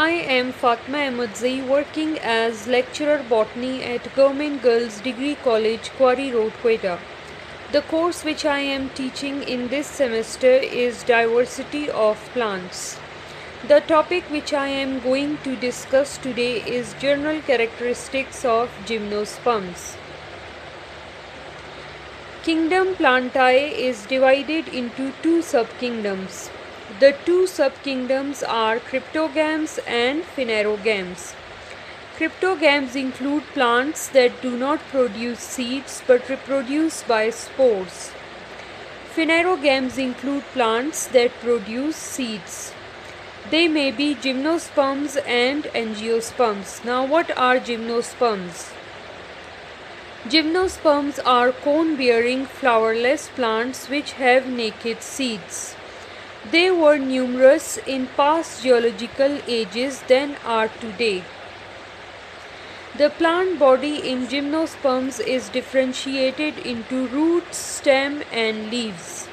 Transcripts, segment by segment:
I am Fatma Ahmadzai, working as lecturer botany at Government Girls Degree College, Quarry Road, Quetta. The course which I am teaching in this semester is Diversity of Plants. The topic which I am going to discuss today is general characteristics of gymnosperms. Kingdom Plantae is divided into two subkingdoms. The two subkingdoms are cryptogams and phanerogams. Cryptogams include plants that do not produce seeds but reproduce by spores. Phanerogams include plants that produce seeds. They may be gymnosperms and angiosperms. Now, what are gymnosperms? Gymnosperms are cone-bearing flowerless plants which have naked seeds. They were numerous in past geological ages than are today. The plant body in gymnosperms is differentiated into roots, stem and leaves.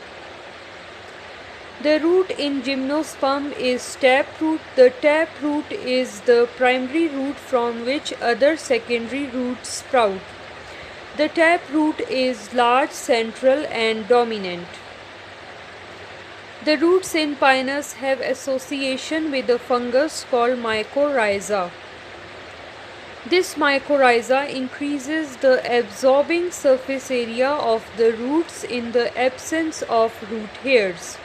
The root in gymnosperm is taproot. The taproot is the primary root from which other secondary roots sprout. The taproot is large, central and dominant. The roots in Pinus have association with a fungus called mycorrhiza. This mycorrhiza increases the absorbing surface area of the roots in the absence of root hairs.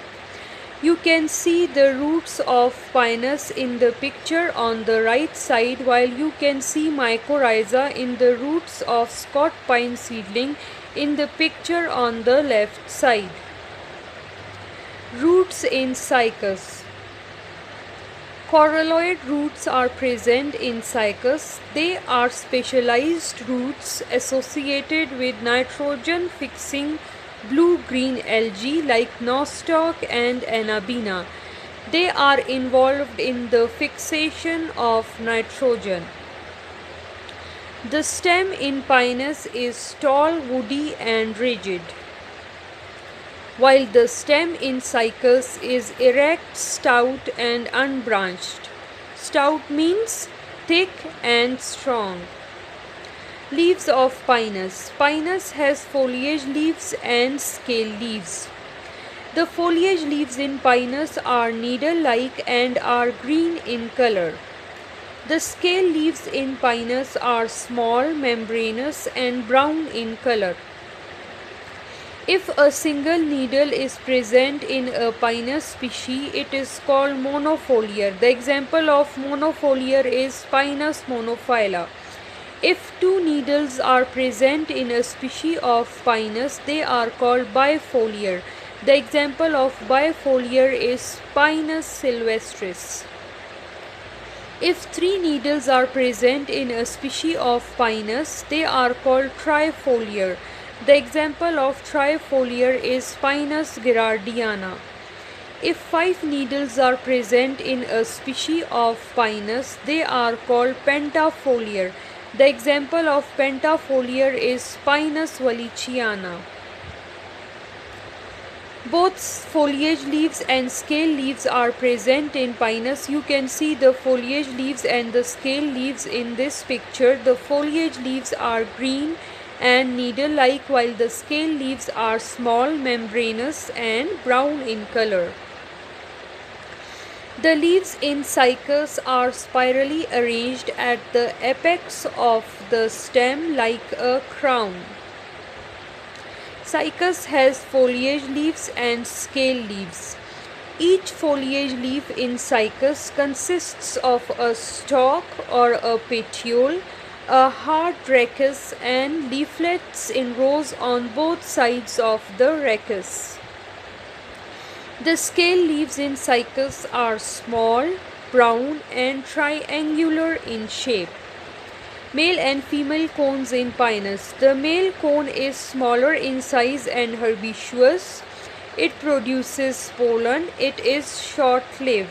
You can see the roots of Pinus in the picture on the right side, while you can see mycorrhiza in the roots of Scott pine seedling in the picture on the left side. Roots in Cycas. Coralloid roots are present in Cycas. They are specialized roots associated with nitrogen-fixing blue-green algae like nostoc and anabina. They are involved in the fixation of nitrogen. The stem in Pinus is tall, woody and rigid, while the stem in Cycas is erect, stout and unbranched. Stout means thick and strong. Leaves of Pinus. Pinus has foliage leaves and scale leaves. The foliage leaves in Pinus are needle-like and are green in color. The scale leaves in Pinus are small, membranous and brown in color. If a single needle is present in a Pinus species, it is called monofoliar. The example of monofoliar is Pinus monophylla. If two needles are present in a species of Pinus, they are called bifoliar. The example of bifoliar is Pinus sylvestris. If three needles are present in a species of Pinus, they are called trifoliar. The example of trifoliar is Pinus gerardiana. If 5 needles are present in a species of Pinus, they are called pentafoliar. The example of pentafoliar is Pinus wallichiana. Both foliage leaves and scale leaves are present in Pinus. You can see the foliage leaves and the scale leaves in this picture. The foliage leaves are green and needle-like, while the scale leaves are small, membranous and brown in color. The leaves in Cycas are spirally arranged at the apex of the stem like a crown. Cycas has foliage leaves and scale leaves. Each foliage leaf in Cycas consists of a stalk or a petiole, a hard rachis and leaflets in rows on both sides of the rachis. The scale leaves in Cycas are small, brown and triangular in shape. Male and female cones in Pinus. The male cone is smaller in size and herbaceous. It produces pollen. It is short-lived.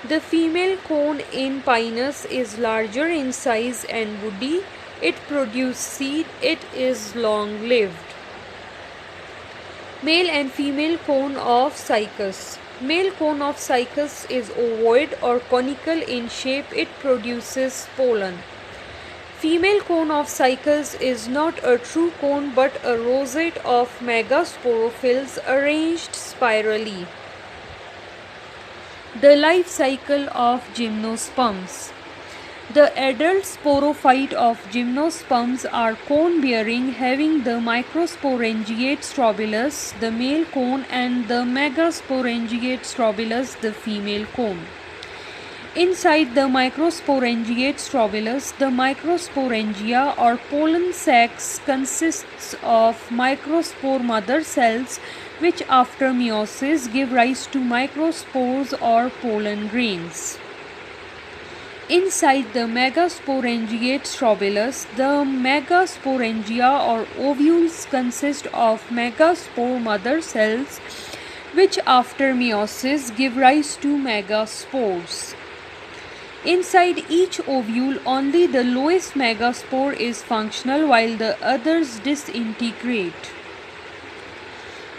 The female cone in Pinus is larger in size and woody. It produces seed. It is long-lived. Male and female cone of cycas. Male cone of cycas is ovoid or conical in shape. It produces pollen. Female cone of cycas is not a true cone but a rosette of megasporophylls arranged spirally. The life cycle of gymnosperms. The adult sporophyte of gymnosperms are cone-bearing, having the microsporangiate strobilus, the male cone, and the megasporangiate strobilus, the female cone. Inside the microsporangiate strobilus, the microsporangia or pollen sacs consists of microspore mother cells which after meiosis give rise to microspores or pollen grains. Inside the megasporangiate strobilus, the megasporangia or ovules consist of megaspore mother cells which after meiosis give rise to megaspores. Inside each ovule, only the lowest megaspore is functional while the others disintegrate.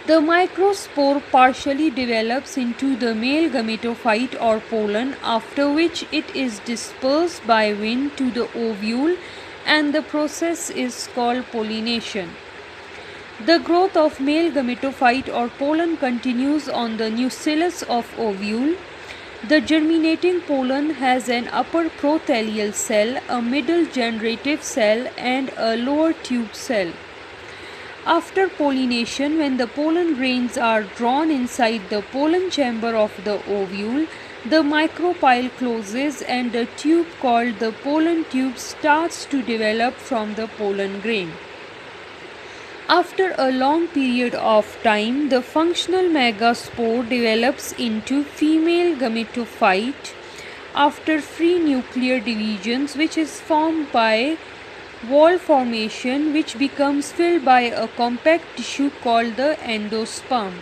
The microspore partially develops into the male gametophyte or pollen, after which it is dispersed by wind to the ovule, and the process is called pollination. The growth of male gametophyte or pollen continues on the nucellus of ovule. The germinating pollen has an upper prothelial cell, a middle generative cell, and a lower tube cell. After pollination, when the pollen grains are drawn inside the pollen chamber of the ovule, the micropyle closes and a tube called the pollen tube starts to develop from the pollen grain. After a long period of time, the functional megaspore develops into female gametophyte after free nuclear divisions, which is formed by wall formation, which becomes filled by a compact tissue called the endosperm.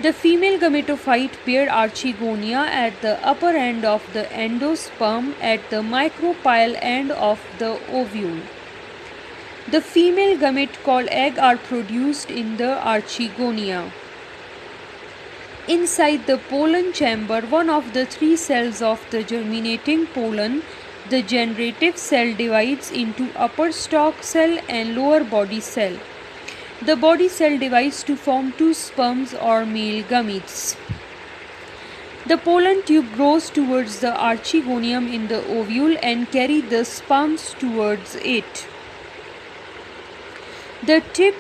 The female gametophyte bear archegonia at the upper end of the endosperm at the micropyle end of the ovule. The female gamete called egg are produced in the archegonia. Inside the pollen chamber, one of the three cells of the germinating pollen, the generative cell, divides into upper stalk cell and lower body cell. The body cell divides to form two sperms or male gametes. The pollen tube grows towards the archegonium in the ovule and carry the sperms towards it. The tip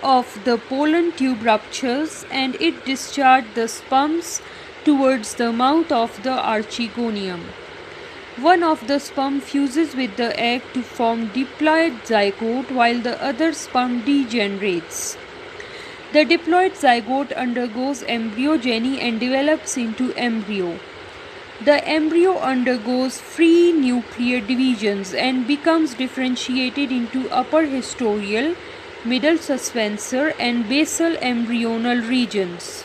of the pollen tube ruptures and it discharges the sperms towards the mouth of the archegonium. One of the sperm fuses with the egg to form diploid zygote while the other sperm degenerates. The diploid zygote undergoes embryogeny and develops into embryo. The embryo undergoes free nuclear divisions and becomes differentiated into upper historial, middle suspensor, and basal embryonal regions.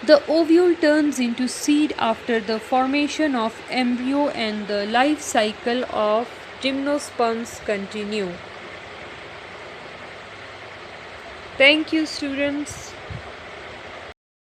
The ovule turns into seed after the formation of embryo and the life cycle of gymnosperms continue. Thank you, students.